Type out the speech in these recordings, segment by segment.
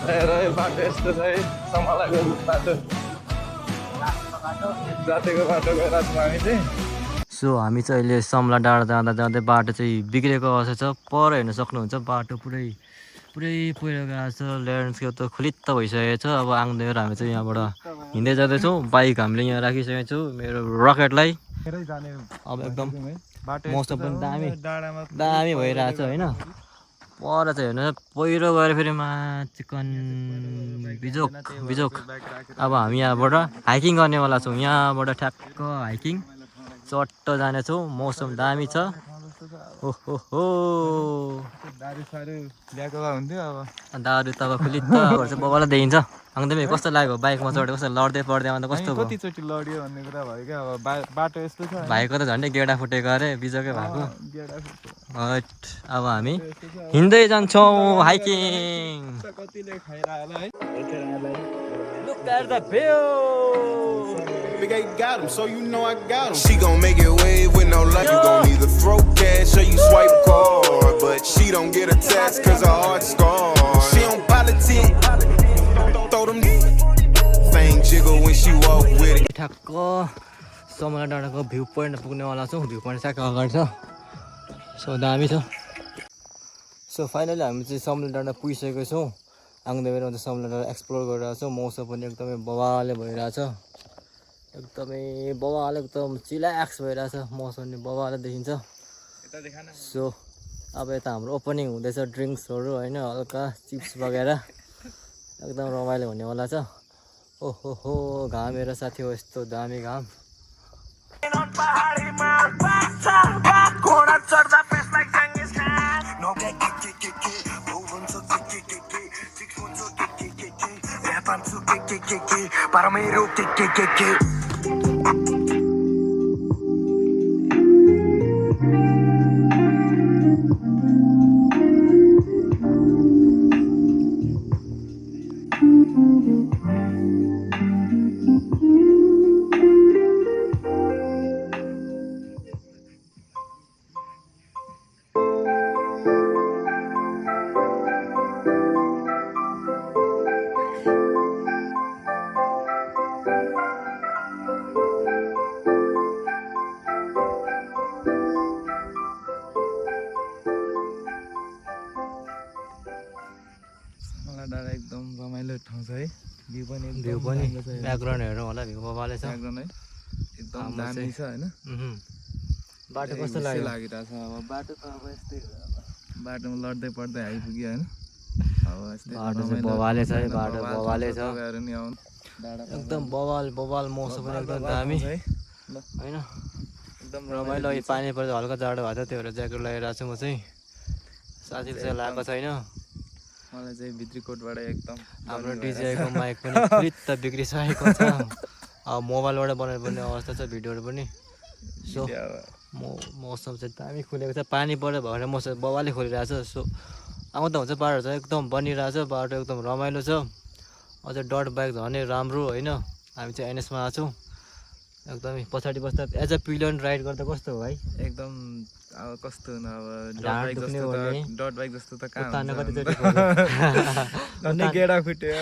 बाटो यस्तो छ है सम्हालेको बाटो जातिको बाटो गइरहेको छौँ हामी चाहिँ। सो हामी चाहिँ अहिले समला डाँडा जाँदा जाँदै बाटो चाहिँ बिग्रेको अवस्था छ। पर हेर्न सक्नुहुन्छ बाटो पुरै पहिरो गएको छ। ल्यान्डस्केप त खुलित्त भइसकेको छ। अब आउँदैहरू हामी चाहिँ यहाँबाट हिँड्दै जाँदैछौँ। बाइक हामीले यहाँ राखिसकेको छु मेरो रकेटलाई। अब एकदम मौसम पनि दामी भइरहेछ होइन। पर चाहिँ हेर्नु पहिरो गएर फेरि चिकन बिजोक। अब हामी यहाँबाट हाइकिङ गर्नेवाला छौँ। यहाँबाट ठ्याक्क हाइकिङ चट्ट जानेछौँ। मौसम दामी छ। ओहो दारू त अब खुलित्त भएर चाहिँ बबालाई देखिन्छ। आउँदै कस्तो लाग्यो बाइकमा चढेको कस्तो लड्दै पड्दै आउँदा कस्तो भयो? कतिचोटि लड्यो भन्ने कुरा भयो क्या। अब बाटो यस्तो छ। भाइको त झन्डै गेडा फुटेको अरे बिजोकै भएको। अब हामी हिँड्दै जान्छौँ हाइकिङ। कतिले खाइरहला है। Look at the view. Big A got him, so you know I got him. She gon' make it wave with no luck. You gon' either throw cash or you swipe card. But she don't get attached cause her heart's scarred. She don't politic. Throw them thing jiggle when she walk with it. ठ्याक्क समला डाँडाको view point पुग्नेवाला छौँ। View point ट्याक्क अगाडि छ। So दामी छ। So finally हामी चाहिँ समला डाँडा पुगिसकेको छौँ। आउँदै बेलामा चाहिँ समला डाँडा एक्सप्लोर गरिरहेको छौँ। मौसम पनि एकदमै बवाले भइरहेछ। एकदमै बवाल एकदम चिल्याक्स भइरहेछ। मौसम पनि बवाले देखिन्छ। सो अब यता हाम्रो ओपनिङ हुँदैछ ड्रिङ्क्सहरू होइन हल्का चिप्स वगेरा एकदम रमाइलो हुनेवाला छ। ओहो घाम हेर साथी हो यस्तो दामी घाम। डाँडा एकदम रमाइलो ठाउँ छ है। भ्यू पनि ब्याकग्राउन्ड हेर्नु होला भ्यू बबाले छ। एकदम दामी छ होइन। बाटो कस्तो लाग्यो? लागिरहेछ अब बाटो त अब यस्तै बाटोमा लड्दै पड्दै आइपुग्यो होइन। अब यस्तै बाटो चाहिँ बबाले छ है। बाटो बबाले छ नि आउनु एकदम बवाल मौसम पनि एकदम दामी होइन। एकदम रमाइलो। पानी पर्दा हल्का जाडो भएको थियो त्यही भएर ज्याकेट लगाइरहेको छु म चाहिँ। साथीले चाहिँ लगाएको छैन। मलाई चाहिँ भित्री कोटबाट एकदम हाम्रो डिजेआईको माइक पनि पुलित्त बिग्रिसकेको छ। अब मोबाइलबाट बनाउनुपर्ने अवस्था छ भिडियोहरू पनि। सो मौसम चाहिँ दामी खुलेको छ। पानी पऱ्यो भएर मौसम बबाले खोलिरहेछ। सो आउँदा हुन्छ बाटो चाहिँ एकदम बनिरहेछ। बाटो एकदम रमाइलो छ। अझ डट बाइक झनै राम्रो होइन। हामी चाहिँ एनएसमा आएको छौँ। एकदमै पछाडि बस्दा एज अ पिलियन राइड गर्दा कस्तो हो भाइ? एकदम अब कस्तो हुनु अब डट बाइक जस्तो त कहाँ धन्नै गेडा फुट्यो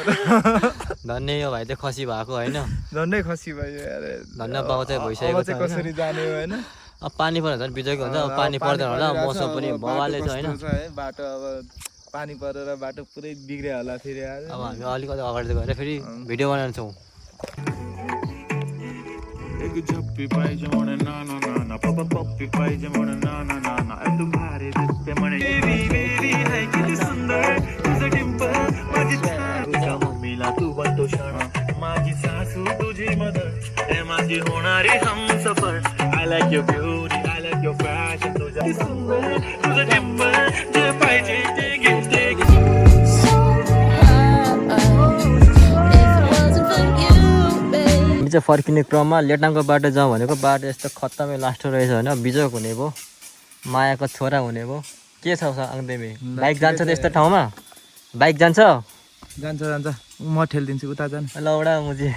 धन्नै यो भाइ चाहिँ खसी भएको होइन। धन्नै खसी भयो यार। धन्न बाउ चाहिँ भइसकेको छ। कसरी जाने हो होइन। अब पानी पऱ्यो झन् बिजोकै हुन्छ। अब पानी पर्दैन होला मौसम पनि बवाले छ होइन। बाटो अब पानी परेर बाटो पुरै बिग्रियो होला फेरि। अब हामी अलिकति अगाडि गएर फेरि भिडियो बनाउँछौँ। एक झप्पी पाहिजे म्हणे नाना नाना पप्पा पप्पी पाहिजे म्हणे नाना नाना तू भारी दिसते म्हणे बेबी बेबी हाय किती सुंदर तुझं डिंपल माझी तुझ्या मम्मीला तू बनतो शाणा माझी सासू तुझी मदर हे माझी होणारी Humsafar I like your beauty I like your fashion तुझ्या सुंदर तुझं डिंपल जे पाहिजे ते घे ते घे। चाहिँ फर्किने क्रममा लेटाङको बाटो जाउँ भनेको बाटो यस्तो खत्तमै लास्टो रहेछ होइन। बिजोक हुने भयो मायाको छोरा हुने भयो। के छ आउँदैमे बाइक जान्छ त यस्तो ठाउँमा? बाइक जान्छ म ठेलिदिन्छु उता जानु। ल एउटा मुजी